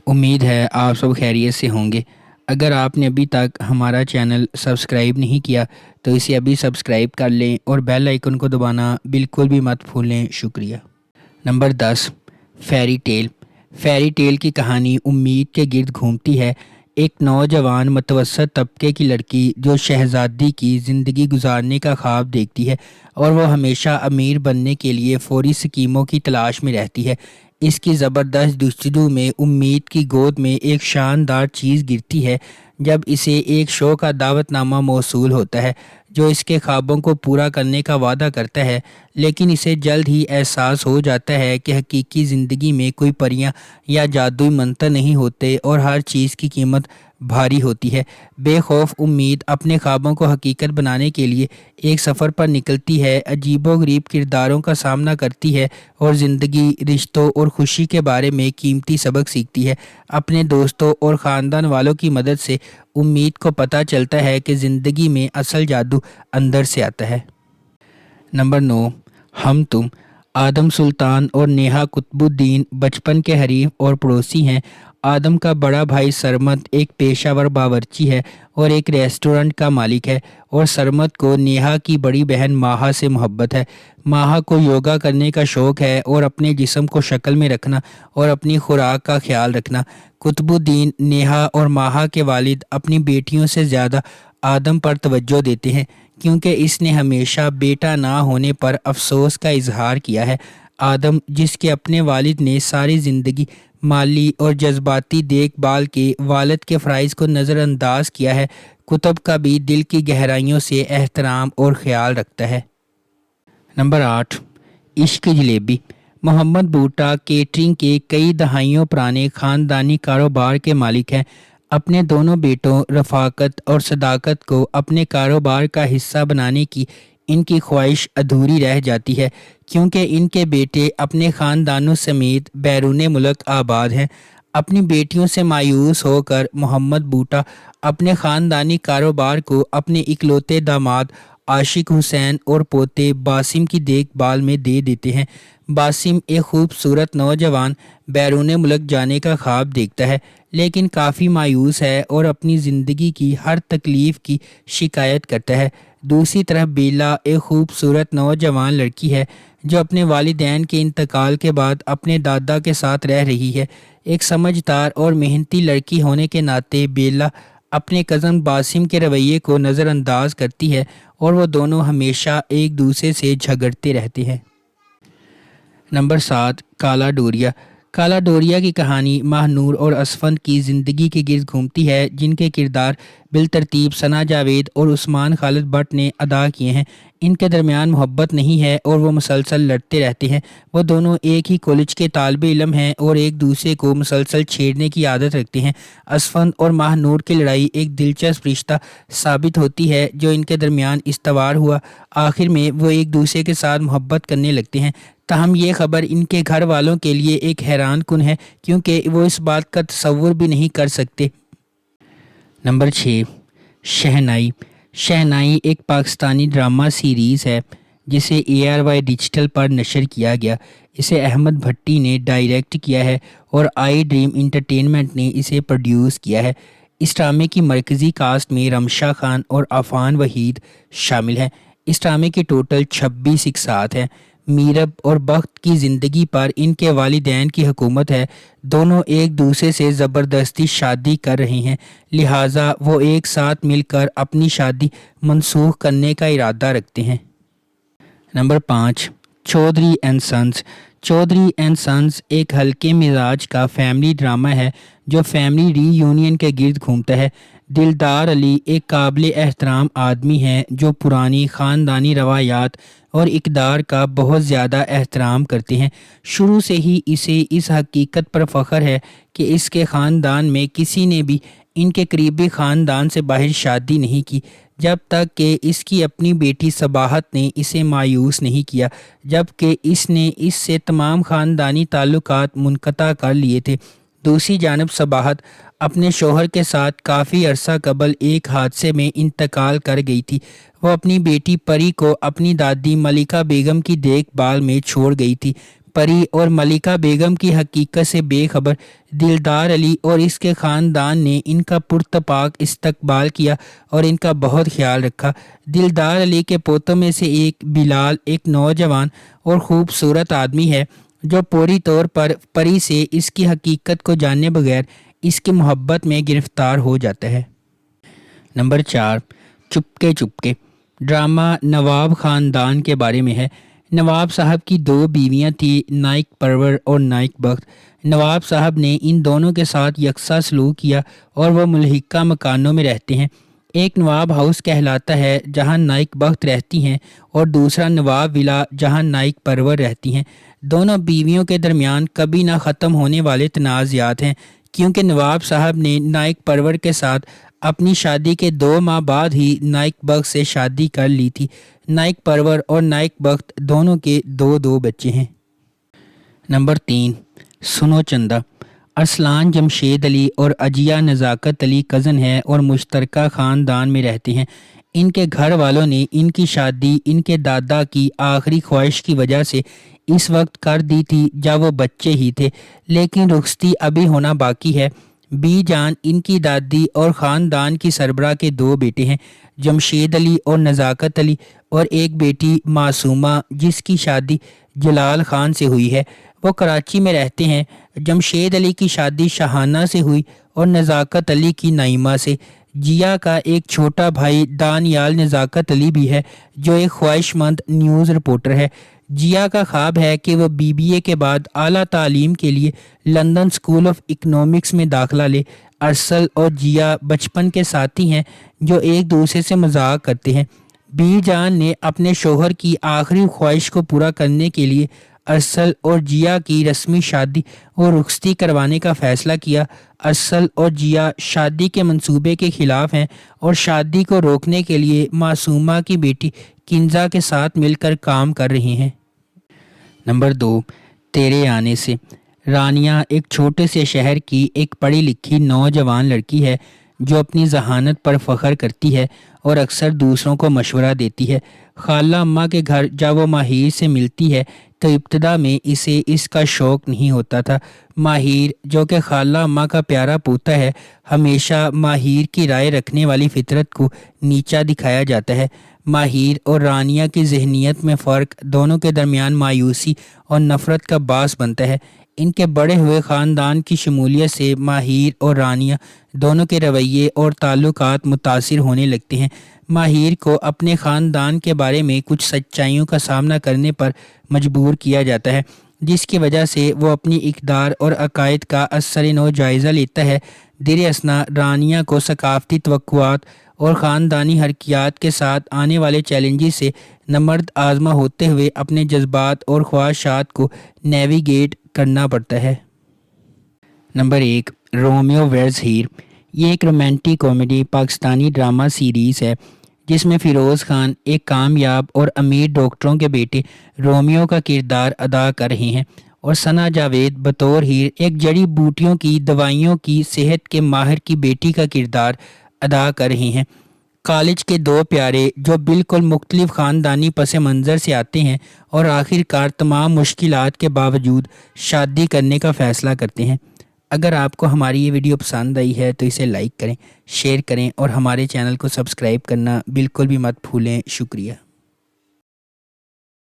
امید ہے آپ سب خیریت سے ہوں گے۔ اگر آپ نے ابھی تک ہمارا چینل سبسکرائب نہیں کیا تو اسے ابھی سبسکرائب کر لیں اور بیل آئیکن کو دبانا بالکل بھی مت بھولیں۔ شکریہ۔ نمبر 10، فیری ٹیل۔ فیری ٹیل کی کہانی امید کے گرد گھومتی ہے۔ ایک نوجوان متوسط طبقے کی لڑکی جو شہزادی کی زندگی گزارنے کا خواب دیکھتی ہے اور وہ ہمیشہ امیر بننے کے لیے فوری اسکیموں کی تلاش میں رہتی ہے۔ اس کی زبردست جستجو میں امید کی گود میں ایک شاندار چیز گرتی ہے جب اسے ایک شو کا دعوت نامہ موصول ہوتا ہے جو اس کے خوابوں کو پورا کرنے کا وعدہ کرتا ہے، لیکن اسے جلد ہی احساس ہو جاتا ہے کہ حقیقی زندگی میں کوئی پریاں یا جادوئی منتر نہیں ہوتے اور ہر چیز کی قیمت بھاری ہوتی ہے۔ بے خوف امید اپنے خوابوں کو حقیقت بنانے کے لیے ایک سفر پر نکلتی ہے، عجیب و غریب کرداروں کا سامنا کرتی ہے اور زندگی، رشتوں اور خوشی کے بارے میں قیمتی سبق سیکھتی ہے۔ اپنے دوستوں اور خاندان والوں کی مدد سے امید کو پتہ چلتا ہے کہ زندگی میں اصل جادو اندر سے آتا ہے۔ نمبر 9، ہم تم۔ آدم سلطان اور نیہا قطب الدین بچپن کے حریف اور پڑوسی ہیں۔ آدم کا بڑا بھائی سرمد ایک پیشہ ور باورچی ہے اور ایک ریسٹورنٹ کا مالک ہے، اور سرمد کو نیہا کی بڑی بہن ماہا سے محبت ہے۔ ماہا کو یوگا کرنے کا شوق ہے اور اپنے جسم کو شکل میں رکھنا اور اپنی خوراک کا خیال رکھنا۔ قطب الدین، نیہا اور ماہا کے والد اپنی بیٹیوں سے زیادہ آدم پر توجہ دیتے ہیں کیونکہ اس نے ہمیشہ بیٹا نہ ہونے پر افسوس کا اظہار کیا ہے۔ آدم، جس کے اپنے والد نے ساری زندگی مالی اور جذباتی دیکھ بھال کے والد کے فرائض کو نظر انداز کیا ہے، قطب کا بھی دل کی گہرائیوں سے احترام اور خیال رکھتا ہے۔ نمبر 8، عشق کی جلیبی۔ محمد بھٹہ کیٹرنگ کے کئی دہائیوں پرانے خاندانی کاروبار کے مالک ہیں۔ اپنے دونوں بیٹوں رفاقت اور صداقت کو اپنے کاروبار کا حصہ بنانے کی ان کی خواہش ادھوری رہ جاتی ہے کیونکہ ان کے بیٹے اپنے خاندانوں سمیت بیرون ملک آباد ہیں۔ اپنی بیٹیوں سے مایوس ہو کر محمد بھٹہ اپنے خاندانی کاروبار کو اپنے اکلوتے داماد عاشق حسین اور پوتے باسم کی دیکھ بھال میں دے دیتے ہیں۔ باسم، ایک خوبصورت نوجوان، بیرون ملک جانے کا خواب دیکھتا ہے لیکن کافی مایوس ہے اور اپنی زندگی کی ہر تکلیف کی شکایت کرتا ہے۔ دوسری طرف بیلا ایک خوبصورت نوجوان لڑکی ہے جو اپنے والدین کے انتقال کے بعد اپنے دادا کے ساتھ رہ رہی ہے۔ ایک سمجھدار اور محنتی لڑکی ہونے کے ناطے بیلا اپنے کزن باسم کے رویے کو نظر انداز کرتی ہے اور وہ دونوں ہمیشہ ایک دوسرے سے جھگڑتے رہتے ہیں۔ نمبر 7، کالا ڈوریا۔ کالا ڈوریا کی کہانی ماہ نور اور اسفند کی زندگی کے گرد گھومتی ہے جن کے کردار بالترتیب ثنا جاوید اور عثمان خالد بٹ نے ادا کیے ہیں۔ ان کے درمیان محبت نہیں ہے اور وہ مسلسل لڑتے رہتے ہیں۔ وہ دونوں ایک ہی کالج کے طالب علم ہیں اور ایک دوسرے کو مسلسل چھیڑنے کی عادت رکھتے ہیں۔ اسفند اور ماہ نور کی لڑائی ایک دلچسپ رشتہ ثابت ہوتی ہے جو ان کے درمیان استوار ہوا۔ آخر میں وہ ایک دوسرے کے ساتھ محبت کرنے لگتے ہیں، تاہم یہ خبر ان کے گھر والوں کے لیے ایک حیران کن ہے کیونکہ وہ اس بات کا تصور بھی نہیں کر سکتے۔ نمبر 6، شہنائی۔ شہنائی ایک پاکستانی ڈرامہ سیریز ہے جسے ARY ڈیجیٹل پر نشر کیا گیا۔ اسے احمد بھٹی نے ڈائریکٹ کیا ہے اور آئی ڈریم انٹرٹینمنٹ نے اسے پروڈیوس کیا ہے۔ اس ڈرامے کی مرکزی کاسٹ میں رمشا خان اور عفان وحید شامل ہیں۔ اس ڈرامے کی ٹوٹل 26 اقساط ہیں۔ میرب اور بخت کی زندگی پر ان کے والدین کی حکومت ہے۔ دونوں ایک دوسرے سے زبردستی شادی کر رہے ہیں، لہٰذا وہ ایک ساتھ مل کر اپنی شادی منسوخ کرنے کا ارادہ رکھتے ہیں۔ نمبر 5، Chaudhry and sons. Chaudhry and sons ایک ہلکے مزاج کا فیملی ڈرامہ ہے جو فیملی ری یونین کے گرد گھومتا ہے۔ دلدار علی ایک قابل احترام آدمی ہیں جو پرانی خاندانی روایات اور اقدار کا بہت زیادہ احترام کرتے ہیں۔ شروع سے ہی اسے اس حقیقت پر فخر ہے کہ اس کے خاندان میں کسی نے بھی ان کے قریبی خاندان سے باہر شادی نہیں کی، جب تک کہ اس کی اپنی بیٹی صباحت نے اسے مایوس نہیں کیا، جبکہ اس نے اس سے تمام خاندانی تعلقات منقطع کر لیے تھے۔ دوسری جانب صباحت اپنے شوہر کے ساتھ کافی عرصہ قبل ایک حادثے میں انتقال کر گئی تھی۔ وہ اپنی بیٹی پری کو اپنی دادی ملکہ بیگم کی دیکھ بھال میں چھوڑ گئی تھی۔ پری اور ملکہ بیگم کی حقیقت سے بے خبر دلدار علی اور اس کے خاندان نے ان کا پرتپاک استقبال کیا اور ان کا بہت خیال رکھا۔ دلدار علی کے پوتوں میں سے ایک بلال ایک نوجوان اور خوبصورت آدمی ہے جو پوری طور پر پری سے اس کی حقیقت کو جانے بغیر اس کی محبت میں گرفتار ہو جاتا ہے۔ نمبر 4، چپکے چپکے ڈرامہ نواب خاندان کے بارے میں ہے۔ نواب صاحب کی 2 بیویاں تھیں، نائک پرور اور نائک بخت۔ نواب صاحب نے ان دونوں کے ساتھ یکساں سلوک کیا اور وہ ملحقہ مکانوں میں رہتے ہیں۔ ایک نواب ہاؤس کہلاتا ہے جہاں نائک بخت رہتی ہیں اور دوسرا نواب ولا جہاں نائک پرور رہتی ہیں۔ دونوں بیویوں کے درمیان کبھی نہ ختم ہونے والے تنازعات ہیں، کیونکہ نواب صاحب نے نائک پرور کے ساتھ اپنی شادی کے 2 ماہ بعد ہی نائک بخت سے شادی کر لی تھی۔ نائک پرور اور نائک بخت دونوں کے 2 بچے ہیں۔ نمبر 3، سنو چندہ ارسلان جمشید علی اور عجیہ نزاکت علی کزن ہے اور مشترکہ خاندان میں رہتے ہیں۔ ان کے گھر والوں نے ان کی شادی ان کے دادا کی آخری خواہش کی وجہ سے اس وقت کر دی تھی جب وہ بچے ہی تھے، لیکن رخصتی ابھی ہونا باقی ہے۔ بی جان ان کی دادی اور خاندان کی سربراہ کے 2 بیٹے ہیں، جمشید علی اور نزاکت علی، اور ایک بیٹی معصومہ جس کی شادی جلال خان سے ہوئی ہے۔ وہ کراچی میں رہتے ہیں۔ جمشید علی کی شادی شاہانہ سے ہوئی اور نزاکت علی کی نائمہ سے۔ جیا کا ایک چھوٹا بھائی دانیال نزاکت علی بھی ہے جو ایک خواہش مند نیوز رپورٹر ہے۔ جیا کا خواب ہے کہ وہ BBA کے بعد اعلیٰ تعلیم کے لیے لندن اسکول آف اکنامکس میں داخلہ لے۔ ارسل اور جیا بچپن کے ساتھی ہیں جو ایک دوسرے سے مذاق کرتے ہیں۔ بی جان نے اپنے شوہر کی آخری خواہش کو پورا کرنے کے لیے ارسل اور جیا کی رسمی شادی اور رخصتی کروانے کا فیصلہ کیا۔ ارسل اور جیا شادی کے منصوبے کے خلاف ہیں اور شادی کو روکنے کے لیے معصومہ کی بیٹی کنزا کے ساتھ مل کر کام کر رہے ہیں۔ نمبر 2، تیرے آنے سے رانیہ ایک چھوٹے سے شہر کی ایک پڑھی لکھی نوجوان لڑکی ہے جو اپنی ذہانت پر فخر کرتی ہے اور اکثر دوسروں کو مشورہ دیتی ہے۔ خالہ اماں کے گھر جب وہ ماہر سے ملتی ہے تو ابتدا میں اسے اس کا شوق نہیں ہوتا تھا۔ ماہر جو کہ خالہ اماں کا پیارا پوتا ہے، ہمیشہ ماہر کی رائے رکھنے والی فطرت کو نیچا دکھایا جاتا ہے۔ ماہر اور رانیہ کی ذہنیت میں فرق دونوں کے درمیان مایوسی اور نفرت کا باعث بنتا ہے۔ ان کے بڑے ہوئے خاندان کی شمولیت سے ماہر اور رانیہ دونوں کے رویے اور تعلقات متاثر ہونے لگتے ہیں۔ ماہر کو اپنے خاندان کے بارے میں کچھ سچائیوں کا سامنا کرنے پر مجبور کیا جاتا ہے، جس کی وجہ سے وہ اپنی اقدار اور عقائد کا اثر نو جائزہ لیتا ہے۔ در اثنا رانیہ کو ثقافتی توقعات اور خاندانی حرکیات کے ساتھ آنے والے چیلنجز سے نمرد آزما ہوتے ہوئے اپنے جذبات اور خواہشات کو نیویگیٹ کرنا پڑتا ہے۔ نمبر 1، رومیو ویئرز ہیر یہ ایک romantic comedy Pakistani drama series ہے جس میں فیروز خان ایک کامیاب اور امیر ڈاکٹروں کے بیٹے رومیو کا کردار ادا کر رہے ہیں اور ثنا جاوید بطور ہیر ایک جڑی بوٹیوں کی دوائیوں کی صحت کے ماہر کی بیٹی کا کردار ادا کر رہے ہیں۔ کالج کے 2 پیارے جو بالکل مختلف خاندانی پس منظر سے آتے ہیں اور آخر کار تمام مشکلات کے باوجود شادی کرنے کا فیصلہ کرتے ہیں۔ اگر آپ کو ہماری یہ ویڈیو پسند آئی ہے تو اسے لائک کریں، شیئر کریں اور ہمارے چینل کو سبسکرائب کرنا بالکل بھی مت بھولیں۔ شکریہ۔